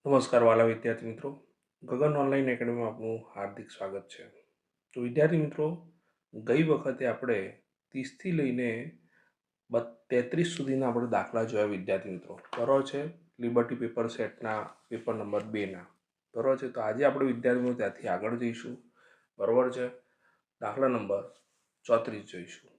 નમસ્કાર વાલા વિદ્યાર્થી મિત્રો, ગગન ઓનલાઈન એકેડમીમાં આપનું હાર્દિક સ્વાગત છે. તો વિદ્યાર્થી મિત્રો, ગઈ વખતે આપણે 30થી લઈને 33 સુધીના આપણે દાખલા જોયા વિદ્યાર્થી મિત્રો, બરાબર છે. લિબર્ટી પેપર સેટના પેપર નંબર 2ના, બરાબર છે. તો આજે આપણે વિદ્યાર્થી મિત્રો ત્યાંથી આગળ જઈશું, બરાબર છે. દાખલા નંબર 34 જોઈશું.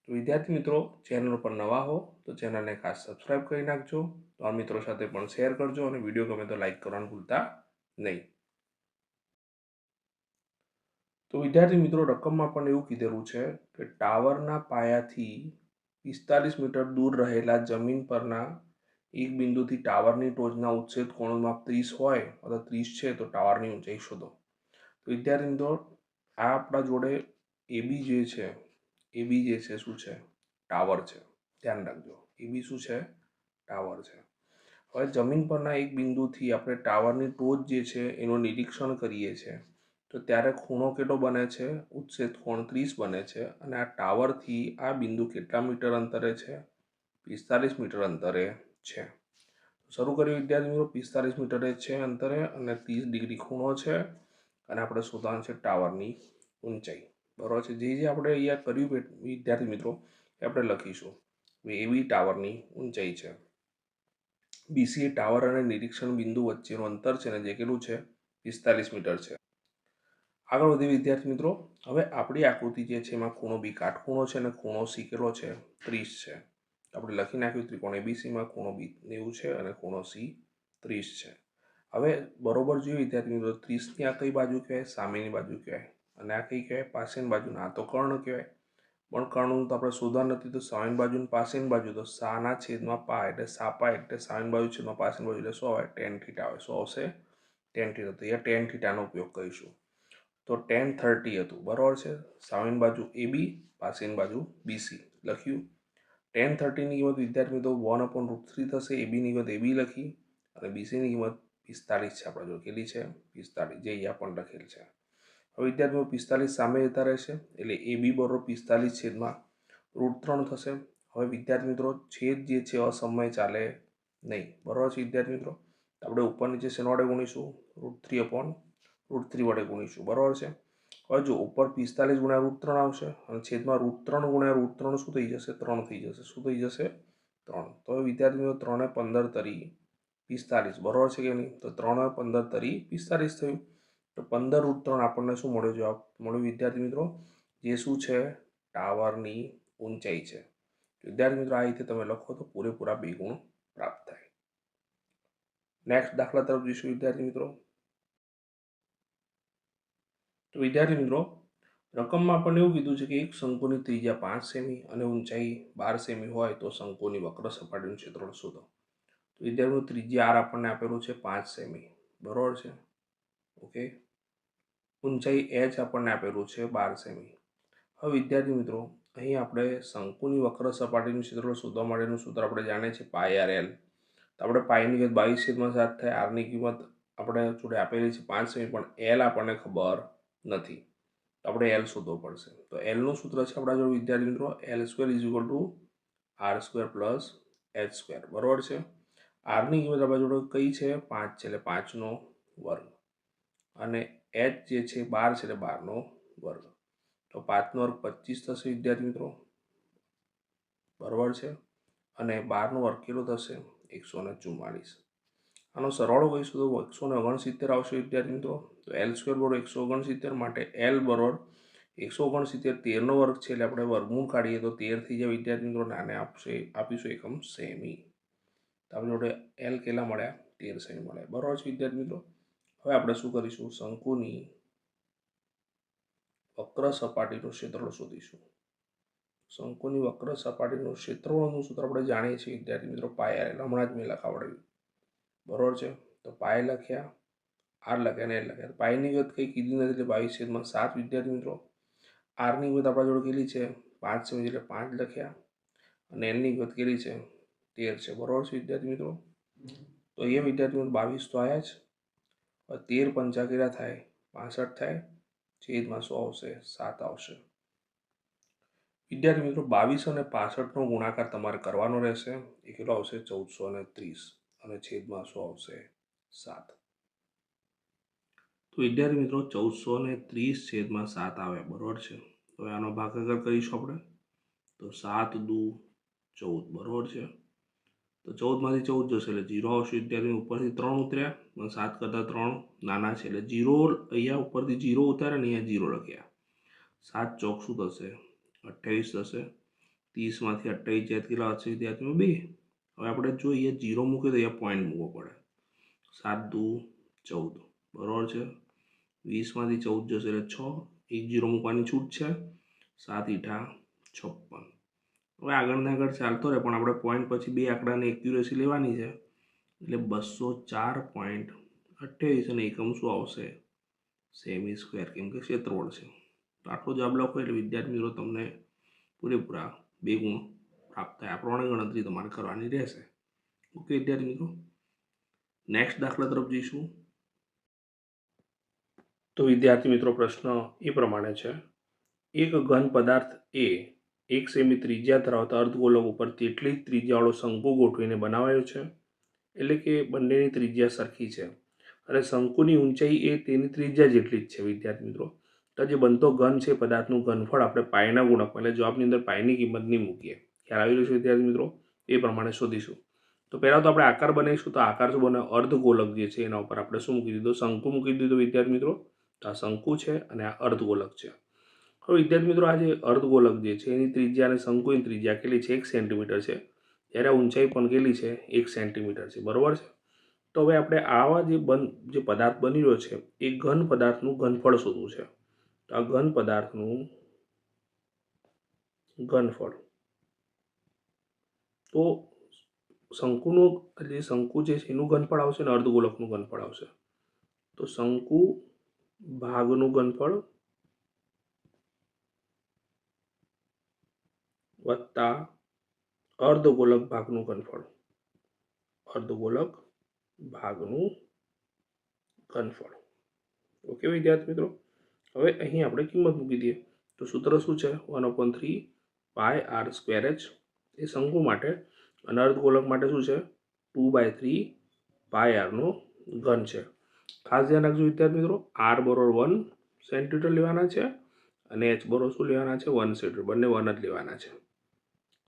તો વિદ્યાર્થી મિત્રો, ચેનલ પર નવા હો તો ચેનલને ખાસ સબસ્ક્રાઇબ કરી નાખજો, તો મિત્રો સાથે પણ શેર કરજો અને વિડીયો ગમે તો લાઈક કરવાનું ભૂલતા નહીં. તો વિદ્યાર્થી મિત્રો, રકમમાં પણ એવું કીધેલું છે કે ટાવરના પાયાથી 45 મીટર દૂર રહેલા જમીન પરના એક બિંદુથી ટાવરની ટોચના ઉચ્છેદ કોણનું માપ 30 હોય અથવા 30 છે તો ટાવરની ઊંચાઈ શોધો. તો વિદ્યાર્થી મિત્રો, આ આપણા જોડે એબી જે છે, એબી જે છે શું છે? ટાવર છે. ધ્યાન રાખજો, એબી શું છે? ટાવર છે. હવે જમીન પરના એક બિંદુથી આપણે ટાવરની ટોચ જે છે એનું નિરીક્ષણ કરીએ છીએ, તો ત્યારે ખૂણો કેટલો બને છે? ઉચ્છેદ કોણ 30 બને છે. અને આ ટાવરથી આ બિંદુ કેટલા મીટર અંતરે છે? 45 મીટર અંતરે છે. શરૂ કર્યું વિદ્યાર્થી મિત્રો, 45 મીટરે છે અંતરે અને 30 ડિગ્રી ખૂણો છે. અને આપણે શોધવાનું છે ટાવરની ઊંચાઈ, બરાબર છે. જે આપણે અહીંયા કર્યું વિદ્યાર્થી મિત્રો એ આપણે લખીશું. એબી ટાવરની ઊંચાઈ છે. બીસી ટાવર અને નિરીક્ષણ બિંદુ વચ્ચેનું અંતર છે ને, જે કેટલું છે? 45 મીટર છે. આગળ વધી વિદ્યાર્થી મિત્રો, હવે આપણી આકૃતિ જે છે એમાં ખૂણો બી કાટખૂણો છે અને ખૂણો સી કેટલો છે? 30 છે. આપણે લખી નાખ્યું ત્રિકોણ એબીસીમાં ખૂણો બી 90 છે અને ખૂણો સી 30 છે. હવે બરોબર જોઈએ વિદ્યાર્થી મિત્રો, 30ની આ કઈ બાજુ કહેવાય? સામેની બાજુ કહેવાય. અને આ કઈ કહેવાય? પાસેની બાજુ. આ તો કર્ણ કહેવાય. પણ કર્ણનું તો આપણે શોધવા નથી, તો સામેની બાજુ ને પાસેની બાજુ, તો સાના છેદમાં પા એટલે સાપા એટલે સામેની બાજુ છેદમાં પાસેની બાજુ એટલે 100 આવે. ટેન થીટા આવે. 100 આવશે ટેન થીટા. તો અહીંયા ટેન થીટાનો ઉપયોગ કરીશું. તો ટેન 30 હતું, બરાબર છે. સામેની બાજુ એબી, પાસેની બાજુ બીસી લખ્યું. ટેન 30ની કિંમત વિદ્યાર્થી મિત્રો 1/√3 થશે. એબીની કિંમત એબી લખી અને બીસીની કિંમત 45 છે આપણા જો. કેટલી છે? 45, જે અહીંયા પણ લખેલ છે. હવે વિદ્યાર્થી મિત્રો 45 સામે જતા રહેશે એટલે એબી બરોબર 45 છેદમાં √3 થશે. હવે વિદ્યાર્થી મિત્રો, છેદ જે છે અસમય ચાલે નહીં, બરાબર છે વિદ્યાર્થી મિત્રો. આપણે ઉપર નીચે શેના વડે ગુણીશું? √3 વડે ગુણીશું, બરાબર છે. હવે જો ઉપર 45 ગુણ્યા √3 આવશે અને છેદમાં √3 ગુણ્યા √3 શું થઈ જશે? 3 થઈ જશે. શું થઈ જશે? 3. તો હવે વિદ્યાર્થી મિત્રો 3 ને 15 તરી 45, બરાબર છે કે નહીં? તો 3 ને 15 તરી 45 થયું. તો 15 √3 આપણને શું મળ્યો? જવાબ મળ્યો વિદ્યાર્થી મિત્રો, જે શું છે? ટાવરની ઊંચાઈ છે. વિદ્યાર્થી મિત્રો, આ રીતે તમે લખો તો પૂરેપૂરા 2 ગુણ પ્રાપ્ત થાય. નેક્સ્ટ દાખલા તરફ જઈશું વિદ્યાર્થી મિત્રો. તો વિદ્યાર્થી મિત્રો, રકમમાં આપણને એવું કીધું છે કે એક શંકુની ત્રિજ્યા 5 સેમી અને ઊંચાઈ 12 સેમી હોય તો શંકુની વક્ર સપાટીનું ક્ષેત્રફળ શોધો. તો વિદ્યાર્થી મિત્રો, ત્રિજ્યા આર આપણને આપેલું છે 5 સેમી, બરોબર છે. ઓકે. ઊંચાઈ એચ આપણને આપેલું છે 12 સેમી. હવે વિદ્યાર્થી મિત્રો, અહીં આપણે શંકુની વક્ર સપાટીનું ક્ષેત્રફળ શોધવા માટેનું સૂત્ર આપણે જાણીએ છીએ પાઈ આર એલ. તો આપણે પાઈની કિંમત 22/7 થાય. આરની કિંમત આપણે જોડે આપેલી છે 5 સેમી, પણ એલ આપણને ખબર નથી. તો આપણે એલ શોધવો પડશે. તો એલનું સૂત્ર છે આપણા જોડે વિદ્યાર્થી મિત્રો, L² = R² + H², બરોબર છે. આરની કિંમત આપણા જોડે કઈ છે? 5 છે એટલે 5નો વર્ગ. અને એચ જે છે 12 છે એટલે 12નો વર્ગ. તો 5નો વર્ગ 25 થશે વિદ્યાર્થી મિત્રો, બરોબર છે. અને 12નો વર્ગ કેટલો થશે? 144. આનો સરવાળો કરીશું તો 169 આવશે વિદ્યાર્થી મિત્રો. તો L² બરોબર 169 માટે L બરોબર 169, 13નો વર્ગ છે એટલે આપણે વર્ગમૂળ કાઢીએ તો 13 થઈ જાય વિદ્યાર્થી મિત્રો. આને આપીશું એકમ સેમી. તો આપણે જોડે L કેટલા મળ્યા? 13 સેમી મળ્યા, બરોબર છે વિદ્યાર્થી મિત્રો. હવે આપણે શું કરીશું? શંકુની વક્ર સપાટીનું ક્ષેત્રફળ શોધીશું. શંકુની વક્ર સપાટીનું ક્ષેત્રફળનું સૂત્ર આપણે જાણીએ છીએ વિદ્યાર્થી મિત્રો, પાઈ આર એલ. હમણાં જ મેં લખાવડાવ્યું, બરોબર છે. તો પાઈ લખ્યા, આર લખ્યા અને એલ લખ્યા. પાઈની કિંમત કંઈ કીધી નથી એટલે 22/7 વિદ્યાર્થી મિત્રો. આરની કિંમત આપણા જોડે કેટલી છે? 5 સેમી એટલે 5 લખ્યા. અને એલની કિંમત કેટલી છે? 13 છે, બરોબર છે વિદ્યાર્થી મિત્રો. તો અહીંયા વિદ્યાર્થી મિત્રો 22 તો આવ્યા જ. 13 પંચા કેટલા થાય? 65 થાય. છેદમાં 100 આવશે, 7 આવશે વિદ્યાર્થી મિત્રો. 22 અને 65નો ગુણાકાર તમારે કરવાનો રહેશે. એ કેટલો આવશે? 1430 અને છેદમાં 100 આવશે 7. તો વિદ્યાર્થી મિત્રો 1430/7 આવે, બરાબર છે. હવે આનો ભાગાકાર કરીશું આપણે, તો 7 દુ 14, બરાબર છે. તો 14માંથી 14 જશે એટલે 0 આવશે વિદ્યાર્થી. ઉપરથી 3 ઉતર્યા અને 7 કરતાં 3 નાના છે એટલે 0, અહીંયા ઉપરથી 0 ઉતારે ને અહીંયા 0 લખ્યા. 7 ચોક શું થશે? 28 થશે. 30માંથી 28 જાય કેટલા વધશે વિદ્યાર્થીઓ? 2. હવે આપણે જો અહીંયા 0 મૂકીએ તો અહીંયા પોઈન્ટ મૂકવો પડે. 7 દુ 14, બરાબર છે. 20માંથી 14 જશે એટલે 6, એક 0 મૂકવાની છૂટ છે. 7 ઈંઠા 56. હવે આગળને આગળ ચાલતો રહે પણ આપણે પોઈન્ટ પછી બે આંકડાની એક્યુરેસી લેવાની છે એટલે 204.28 અને એકમ શું આવશે? સેમી સ્ક્વેર, કેમ કે ક્ષેત્રફળ છે. તો આટલો જવાબ લખો એટલે વિદ્યાર્થી મિત્રો તમને પૂરેપૂરા 2 ગુણ પ્રાપ્ત થાય. આ પ્રમાણે ગણતરી તમારે કરવાની રહેશે. ઓકે વિદ્યાર્થી મિત્રો, નેક્સ્ટ દાખલા તરફ જઈશું. તો વિદ્યાર્થી મિત્રો પ્રશ્ન એ પ્રમાણે છે, એક ઘન પદાર્થ એ 1 સેમી ત્રિજ્યા ધરાવતા અર્ધગોલક ઉપર તેટલી જ ત્રિજ્યાવાળો શંકુ ગોઠવીને બનાવાયો છે. એટલે કે બંનેની ત્રિજ્યા સરખી છે અને શંકુની ઊંચાઈ એ તેની ત્રિજ્યા જેટલી જ છે. વિદ્યાર્થી મિત્રો, તો જે બનતો ઘન છે પદાર્થનું ઘનફળ આપણે પાયના ગુણકમાં, એટલે જવાબની અંદર પાયની કિંમત નહીં મૂકીએ. ખ્યાલ આવી રહ્યો છે વિદ્યાર્થી મિત્રો? એ પ્રમાણે શોધીશું. તો પહેલાં તો આપણે આકાર બનાવીશું. તો આકાર શું બને? અર્ધગોલક જે છે એના ઉપર આપણે શું મૂકી દીધું? શંકુ મૂકી દીધું વિદ્યાર્થી મિત્રો. તો આ શંકુ છે અને આ અર્ધગોલક છે. હવે વિદ્યાર્થી મિત્રો, આ જે અર્ધગોલક જે છે એની ત્રિજ્યા અને શંકુની ત્રિજ્યા કેટલી છે? 1 સેન્ટીમીટર છે. જ્યારે ઊંચાઈ પણ કેટલી છે? 1 સેન્ટીમીટર છે, બરાબર છે. તો હવે આપણે આવા જે પદાર્થ બની રહ્યો છે એ ઘન પદાર્થનું ઘનફળ શોધવું છે. તો આ ઘન પદાર્થનું ઘનફળ, તો શંકુનું જે શંકુ છે એનું ઘનફળ આવશે અને અર્ધગોલકનું ઘનફળ આવશે. તો શંકુ ભાગનું ઘનફળ વત્તા અર્ધગોલક ભાગનું ઘનફળ, અર્ધગોલક ભાગનું ઘનફળ. ઓકે વિદ્યાર્થી મિત્રો, હવે અહીં આપણે કિંમત મૂકી દઈએ. તો સૂત્ર શું છે? 1/3 πr²h એ શંકુ માટે, અને અર્ધગોલક માટે શું છે? 2/3 πr નો ઘન છે. ખાસ ધ્યાન રાખજો વિદ્યાર્થી મિત્રો, r બરોબર 1 સેન્ટીમીટર લેવાના છે અને h બરોબર શું લેવાના છે? 1 સેન્ટીમીટર. બંને 1 જ લેવાના છે.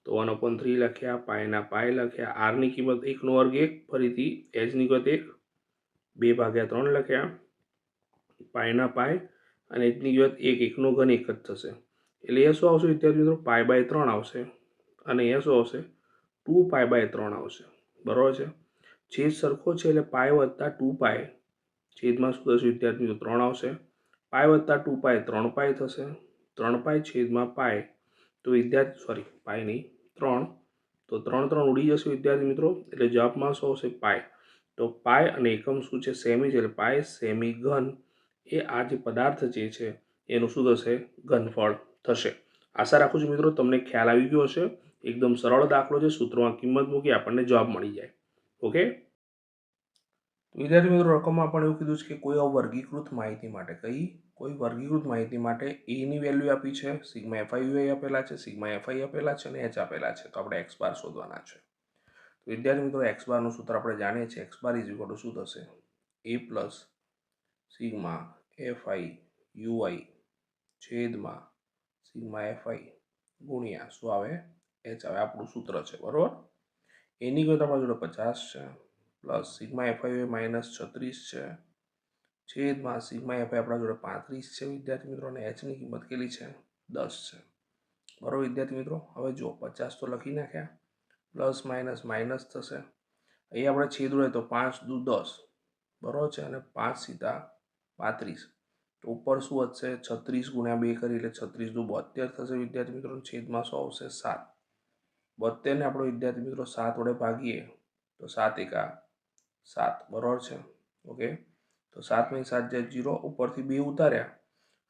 તો 1/3 લખ્યા, પાયના પાય લખ્યા, આરની કિંમત 1 નો વર્ગ 1, ફરીથી એચની કિંમત 1, 2/3 લખ્યા, પાયના પાય અને એચની કિંમત 1, 1નો ઘન 1 જ થશે. એટલે એ શું આવશે વિદ્યાર્થી મિત્રો? π/3 આવશે અને એ શું આવશે? 2π/3 આવશે, બરાબર છે. છેદ સરખો છે એટલે પાય વત્તા 2π, છેદમાં શું થશે વિદ્યાર્થી મિત્રો? 3 આવશે. પાય વત્તા 2π 3π થશે. 3π છેદમાં પાય, તો વિદ્યાર્થી પાય નહીં 3, તો 3 3 ઉડી જશે વિદ્યાર્થી મિત્રો. એટલે જવાબમાં શું આવશે? પાય. તો પાય અને એકમ શું છે? સેમી છે. એટલે પાય સેમી ઘન એ આ જે પદાર્થ જે છે એનું શું થશે? ઘનફળ થશે. આશા રાખું છું મિત્રો તમને ખ્યાલ આવી ગયો હશે. એકદમ સરળ દાખલો છે, સૂત્રમાં કિંમત મૂકી આપણને જવાબ મળી જાય. ઓકે વિદ્યાર્થી મિત્રો, રકમમાં પણ એવું કીધું છે કે કોઈ વર્ગીકૃત માહિતી માટે, કોઈ વર્ગીકૃત માહિતી માટે એની વેલ્યુ આપી છે, સિગ્મા FIU આપેલા છે, સિગ્મા FI આપેલા છે અને H આપેલા છે. તો આપણે x બાર શોધવાના છે. વિદ્યાર્થી મિત્રો, x બારનું સૂત્ર આપણે જાણીએ છીએ. x bar is equal to શું થશે? a પ્લસ સિગ્મા FI છેદમાં સિગ્મા FI ગુણ્યા શું આવે? h આવે. આપણું સૂત્ર છે, બરોબર. એની કિંમત આપણા જોડે 50 છે, પ્લસ સિગ્મા FI -36 છે, છેદમાં સિગ્મા FI આપણા જોડે 35 છે વિદ્યાર્થી મિત્રો, અને એચની કિંમત કેટલી છે? 10 છે, બરોબર વિદ્યાર્થી મિત્રો. હવે જો 50 તો લખી નાખ્યા, પ્લસ માઇનસ માઇનસ થશે. અહીં આપણે છેદ હોય તો 5 દુ 10, બરોબર છે, અને 5 સીધા 35. તો ઉપર શું વધશે? 36 ગુણ્યા 2 કરી એટલે 36 દુ 72 થશે વિદ્યાર્થી મિત્રો. છેદમાં શું આવશે? 7. 72 ને આપણે વિદ્યાર્થી મિત્રો 7 વડે ભાગીએ તો 7 એકા 7, બરોબર છે. ઓકે, તો 7 માંથી 7 જાય 0, ઉપરથી 2 ઉતાર્યા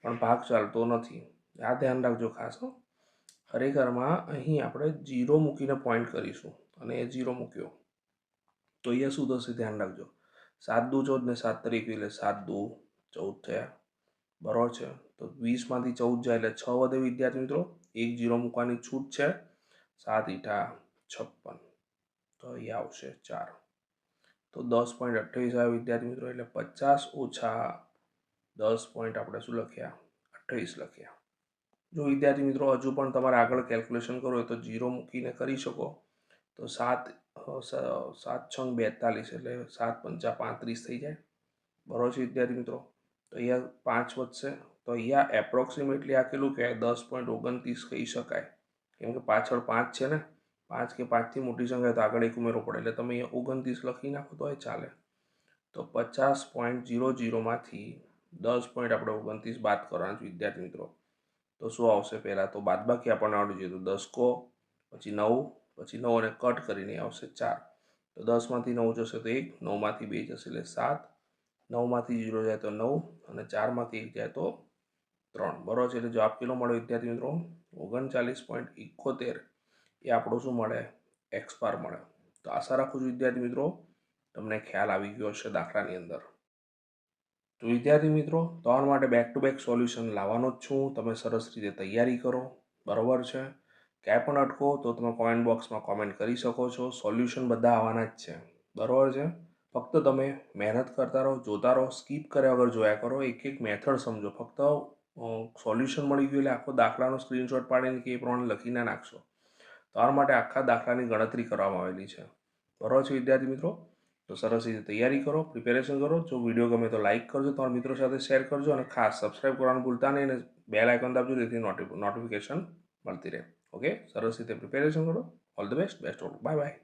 પણ ભાગ ચાલતો નથી. આ ધ્યાન રાખજો ખાસ. ખરેખરમાં અહીં આપણે 0 મૂકીને પોઈન્ટ કરીશું અને એ 0 મૂક્યો તો અહીંયા શું થશે? ધ્યાન રાખજો. 7 દુ 14 ને 7 તરીકે એટલે 7 દુ 14 થયા, બરોબર છે. તો 20 માંથી 14 જાય એટલે 6 વધે વિદ્યાર્થી મિત્રો. 1 0 મૂકવાની છૂટ છે. 7 ઈંઠા 56, તો અહીંયા આવશે 4. તો તો 10.28 આવ્યો વિદ્યાર્થી મિત્રો, એટલે 50 ઓછા 10 આપણે શું લખ્યા? 28 લખ્યા. જો વિદ્યાર્થી મિત્રો હજુ પણ તમારે આગળ કેલ્ક્યુલેશન કરવું હોય તો 0 મૂકીને કરી શકો. તો 7 42 એટલે 7 × 5 = 35 થઈ જાય. બરાબર છે વિદ્યાર્થી મિત્રો? તો અહીંયા 5 વધશે, તો અહીંયા એપ્રોક્સિમેટલી આ કેટલું કહેવાય? 10.29 કહી શકાય, કેમ કે પાછળ 5 છે ને, 5 કે 5થી મોટી સંખ્યા તો આગળ 1 ઉમેરવો પડે, એટલે તમે અહીંયા 29 લખી નાખો તો એ ચાલે. તો 50.00 માંથી 10.29 બાદ કરવાના છે વિદ્યાર્થી મિત્રો. તો શું આવશે? પહેલાં તો બાદબાકી આપણને આવડવું જોઈએ, તો 10 કો, પછી 9, પછી 9 અને કટ કરીને આવશે 4. તો 10માંથી 9 જશે તો 1, 9માંથી 2 જશે એટલે 7, 9માંથી 0 જાય તો 9 અને 4માંથી 1 જાય તો 3. બરાબર છે? એટલે જવાબ કેટલો મળે વિદ્યાર્થી મિત્રો? 39.71 એ આપણો શું મળે? એક્સ બાર મળે. તો આશા રાખું છું વિદ્યાર્થી મિત્રો તમને ખ્યાલ આવી ગયો હશે દાખલાની અંદર. તો વિદ્યાર્થી મિત્રો તમારા માટે બેક ટુ બેક સોલ્યુશન લાવવાનો જ છું. તમે સરસ રીતે તૈયારી કરો. બરાબર છે? ક્યાંય પણ અટકો તો તમે કોમેન્ટ બોક્સમાં કોમેન્ટ કરી શકો છો. સોલ્યુશન બધા આવવાના જ છે. બરાબર છે? ફક્ત તમે મહેનત કરતા રહો, જોતા રહો, સ્કીપ કર્યા વગર જોયા કરો, એક એક મેથડ સમજો. ફક્ત સોલ્યુશન મળી ગયું એટલે આખો દાખલાનો સ્ક્રીનશોટ પાડીને કે એ પ્રમાણે લખીને નાખશો. તમારા માટે આખા દાખલાની ગણતરી કરવામાં આવેલી છે. બરાબર છે વિદ્યાર્થી મિત્રો? તો સરસ રીતે તૈયારી કરો, પ્રિપેરેશન કરો. જો વિડીયો ગમે તો લાઇક કરજો, તમારા મિત્રો સાથે શેર કરજો અને ખાસ સબસ્ક્રાઈબ કરવાનું ભૂલતા નહીં અને બેલ આઇકોન દાબજો, જેથી નોટિફિકેશન મળતી રહે. ઓકે, સરસ રીતે પ્રિપેરેશન કરો. All the best. Best of luck. Bye bye.